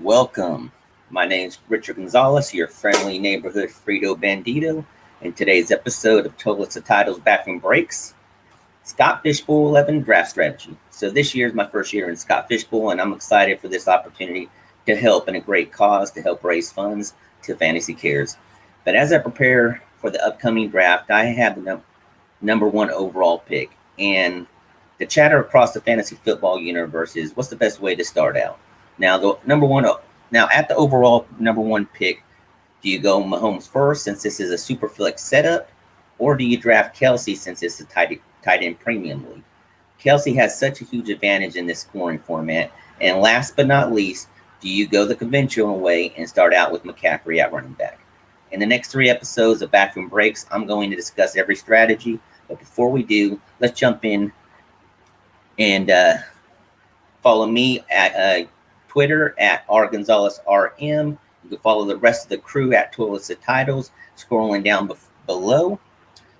Welcome. My name's Richard Gonzalez, your friendly neighborhood Frito Bandito. In today's episode of Total Titles Bathroom Breaks, Scott Fishbowl 11 Draft Strategy. So this year is my first year in Scott Fishbowl, and I'm excited for this opportunity to help in a great cause to help raise funds to Fantasy Cares. But as I prepare for the upcoming draft, I have the number one overall pick. And the chatter across the fantasy football universe is what's the best way to start out? Now, at the overall number one pick, do you go Mahomes first since this is a super flex setup, or do you draft Kelce since it's a tight end premium league? Kelce has such a huge advantage in this scoring format. And last but not least, do you go the conventional way and start out with McCaffrey at running back? In the next 3 episodes of Bathroom Breaks, I'm going to discuss every strategy. But before we do, let's jump in and follow me at Twitter at rgonzalezrm. You can follow the rest of the crew at Toilets of Titles, scrolling down below.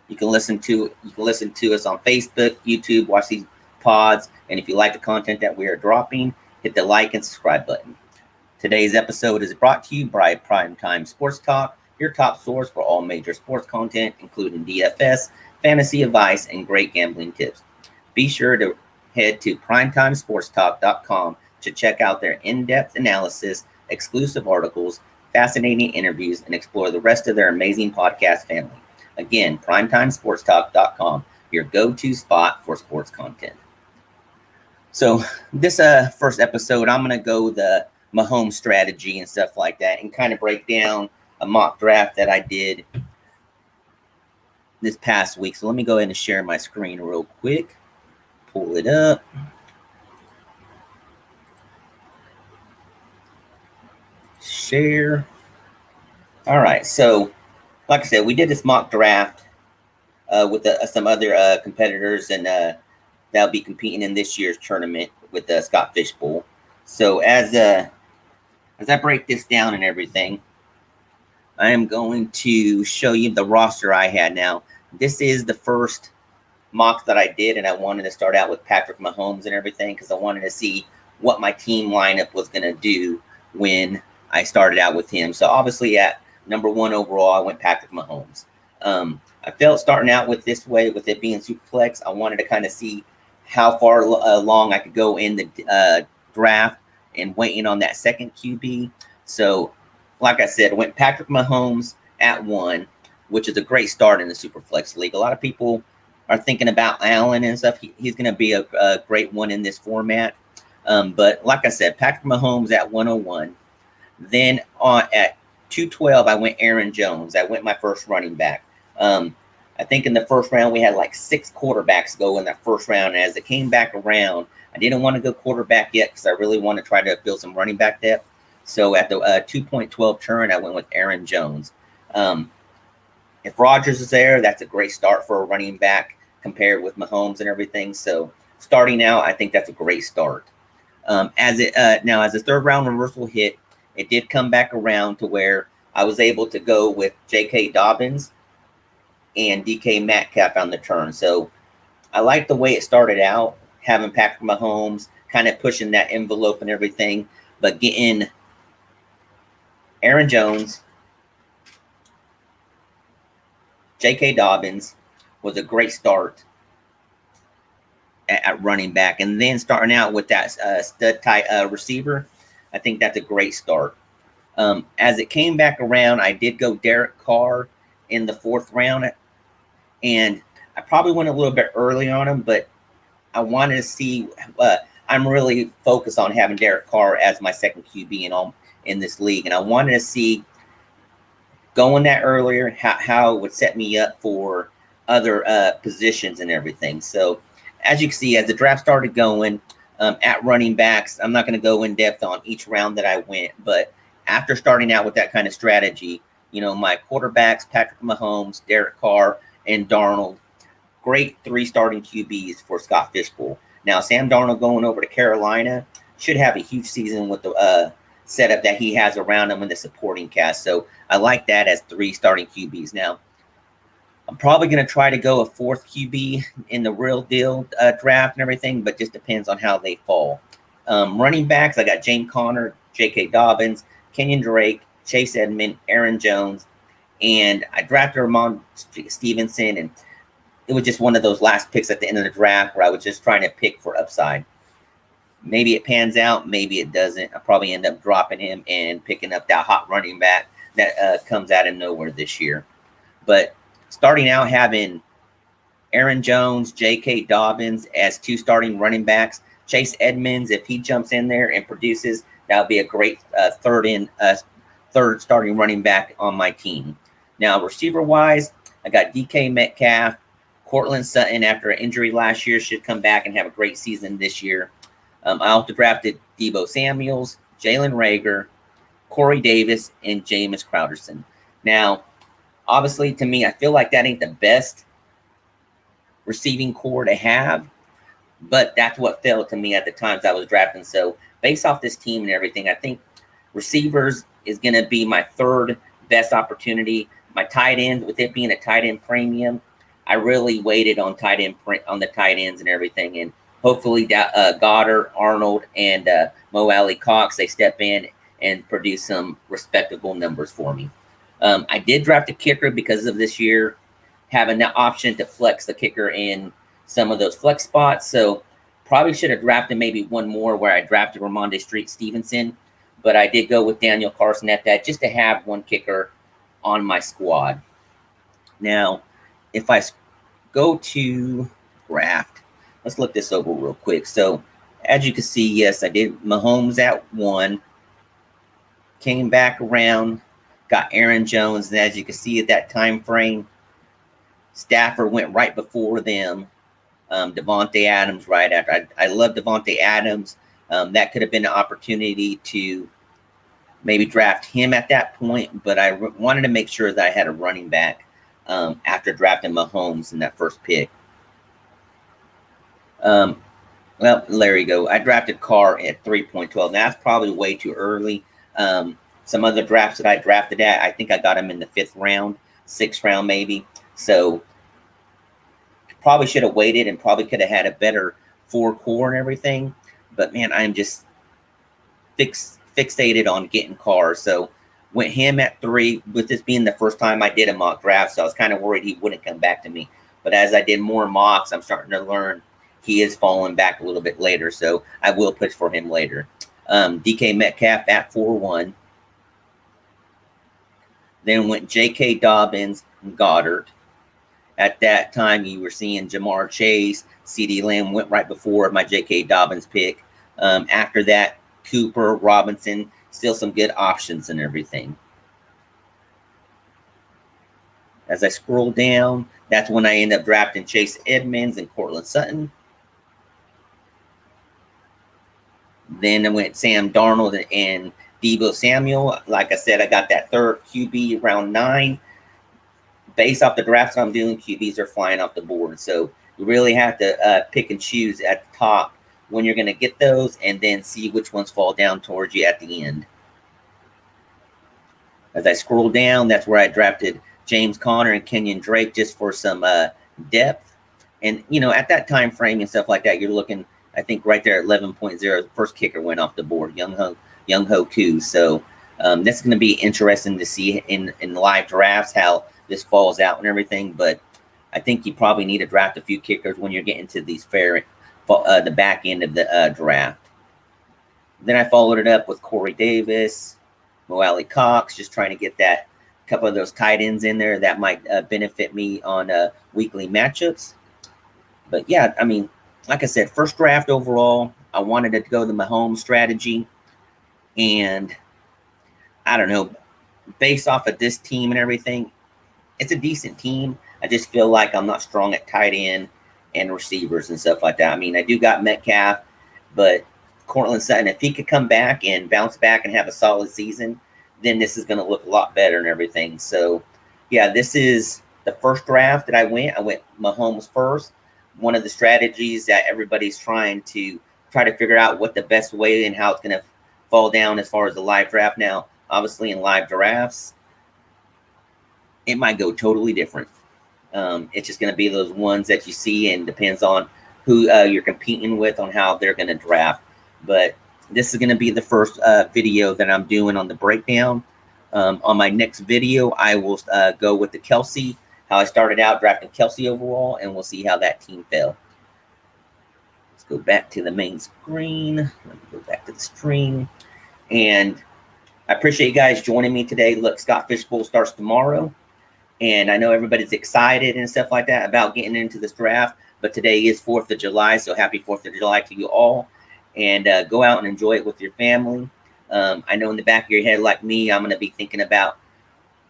You can listen to us on Facebook, YouTube, watch these pods, and if you like the content that we are dropping, hit the like and subscribe button. Today's episode is brought to you by Primetime Sports Talk, your top source for all major sports content, including DFS, fantasy advice, and great gambling tips. Be sure to head to primetimesportstalk.com to check out their in-depth analysis, exclusive articles, fascinating interviews, and explore the rest of their amazing podcast family. Again, primetimesportstalk.com, your go-to spot for sports content. So this first episode, I'm going to go the Mahomes strategy and stuff like that and kind of break down a mock draft that I did this past week. So let me go ahead and share my screen real quick. Pull it up. Share. All right. So, like I said, we did this mock draft with some other competitors, and that'll be competing in this year's tournament with the Scott Fishbowl. So, as I break this down and everything, I am going to show you the roster I had. Now, this is the first mock that I did, and I wanted to start out with Patrick Mahomes and everything because I wanted to see what my team lineup was going to do when I started out with him. So obviously at number one overall, I went Patrick Mahomes. I felt starting out with this way, with it being super flex, I wanted to kind of see how far along I could go in the draft and waiting on that second QB. So like I said, I went Patrick Mahomes at 1, which is a great start in the super flex league. A lot of people are thinking about Allen and stuff. He's going to be a great one in this format. But like I said, Patrick Mahomes at 101. Then at 212, I went Aaron Jones. I went my first running back. I think in the first round, we had like 6 quarterbacks go in that first round. And as it came back around, I didn't want to go quarterback yet because I really want to try to build some running back depth. So at the 2.12 turn, I went with Aaron Jones. If Rodgers is there, that's a great start for a running back compared with Mahomes and everything. So starting out, I think that's a great start. As the third round reversal hit, it did come back around to where I was able to go with J.K. Dobbins and DK Metcalf on the turn. So I like the way it started out, having Patrick Mahomes kind of pushing that envelope and everything, but getting Aaron Jones, J.K. Dobbins was a great start at running back. And then starting out with that stud type receiver, I think that's a great start. As it came back around, I did go Derek Carr in the 4th round. And I probably went a little bit early on him, but I wanted to see I'm really focused on having Derek Carr as my second QB in this league. And I wanted to see going that earlier, how it would set me up for other positions and everything. So as you can see, as the draft started going at running backs, I'm not going to go in depth on each round that I went, but after starting out with that kind of strategy, my quarterbacks, Patrick Mahomes, Derek Carr, and Darnold, great 3 starting QBs for Scott Fishbowl. Now, Sam Darnold going over to Carolina should have a huge season with the setup that he has around him in the supporting cast. So I like that as 3 starting QBs. Now, I'm probably going to try to go a 4th QB in the real deal draft and everything, but just depends on how they fall. Running backs, I got James Conner, J.K. Dobbins, Kenyon Drake, Chase Edmond, Aaron Jones, and I drafted Ramon Stevenson, and it was just one of those last picks at the end of the draft where I was just trying to pick for upside. Maybe it pans out, maybe it doesn't. I probably end up dropping him and picking up that hot running back that comes out of nowhere this year. But starting out having Aaron Jones, J.K. Dobbins as 2 starting running backs, Chase Edmonds, if he jumps in there and produces, that would be a great third starting running back on my team. Now, receiver-wise, I got DK Metcalf, Courtland Sutton after an injury last year should come back and have a great season this year. I also drafted Deebo Samuels, Jalen Reagor, Corey Davis, and Jameis Crowderson. Now, obviously, to me, I feel like that ain't the best receiving core to have, but that's what felt to me at the times I was drafting. So, based off this team and everything, I think receivers is going to be my third best opportunity. My tight ends, with it being a tight end premium, I really waited on the tight ends and everything, and hopefully Goddard, Arnold, and Mo Alley Cox, they step in and produce some respectable numbers for me. I did draft a kicker because of this year having the option to flex the kicker in some of those flex spots. So probably should have drafted maybe one more where I drafted Ramondre Stevenson, but I did go with Daniel Carson at that just to have one kicker on my squad. Now, if I go to draft, let's look this over real quick. So, as you can see, yes, I did Mahomes at 1. Came back around, got Aaron Jones, and as you can see at that time frame, Stafford went right before them. Devontae Adams right after. I love Devontae Adams. That could have been an opportunity to maybe draft him at that point, but I wanted to make sure that I had a running back after drafting Mahomes in that first pick. Well, there you go. I drafted Carr at 3.12. That's probably way too early. Some other drafts that I drafted at, I think I got him in the 5th round, 6th round maybe. So probably should have waited and probably could have had a better 4 core and everything. But man, I'm just fixated on getting Carr. So went him at 3, with this being the first time I did a mock draft. So I was kind of worried he wouldn't come back to me. But as I did more mocks, I'm starting to learn he is falling back a little bit later. So I will push for him later. DK Metcalf at 4-1. Then went J.K. Dobbins and Goddard. At that time, you were seeing Jamar Chase, CeeDee Lamb went right before my J.K. Dobbins pick. After that, Cooper, Robinson, still some good options and everything. As I scroll down, that's when I end up drafting Chase Edmonds and Courtland Sutton. Then I went Sam Darnold and Deebo Samuel. Like I said, I got that third QB round 9. Based off the drafts I'm doing, QBs are flying off the board. So you really have to pick and choose at the top when you're going to get those, and then see which ones fall down towards you at the end. As I scroll down, that's where I drafted James Conner and Kenyon Drake just for some depth. And, you know, at that time frame and stuff like that, you're looking, I think, right there at 11.0. The first kicker went off the board, Young Ho Koo. So that's going to be interesting to see in live drafts how this falls out and everything. But I think you probably need to draft a few kickers when you're getting to these the back end of the draft. Then I followed it up with Corey Davis, Mo Alley Cox, just trying to get that couple of those tight ends in there that might benefit me on weekly matchups. But yeah, I mean, like I said, first draft overall, I wanted to go the Mahomes strategy. And I don't know, based off of this team and everything, it's a decent team. I just feel like I'm not strong at tight end and receivers and stuff like that. I mean, I do got Metcalf, but Courtland Sutton, if he could come back and bounce back and have a solid season, then this is going to look a lot better and everything. So, yeah, this is the first draft that I went. I went Mahomes first. One of the strategies that everybody's trying to figure out what the best way and how it's going to fall down as far as the live draft. Now, obviously in live drafts, it might go totally different. It's just going to be those ones that you see, and depends on who you're competing with on how they're going to draft. But this is going to be the first video that I'm doing on the breakdown. On my next video, I will go with the Kelce, how I started out drafting Kelce overall, and we'll see how that team fell. Let's go back to the main screen. Let me go back to the stream. And I appreciate you guys joining me today. Look, Scott Fish Bowl starts tomorrow. And I know everybody's excited and stuff like that about getting into this draft. But today is 4th of July, so happy 4th of July to you all. And go out and enjoy it with your family. I know in the back of your head, like me, I'm going to be thinking about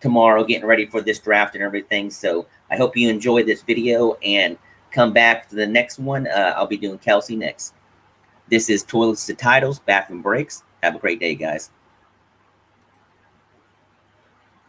tomorrow, getting ready for this draft and everything. So I hope you enjoy this video and come back to the next one. I'll be doing Kelce next. This is Toilets to Titles, Bathroom Breaks. Have a great day, guys.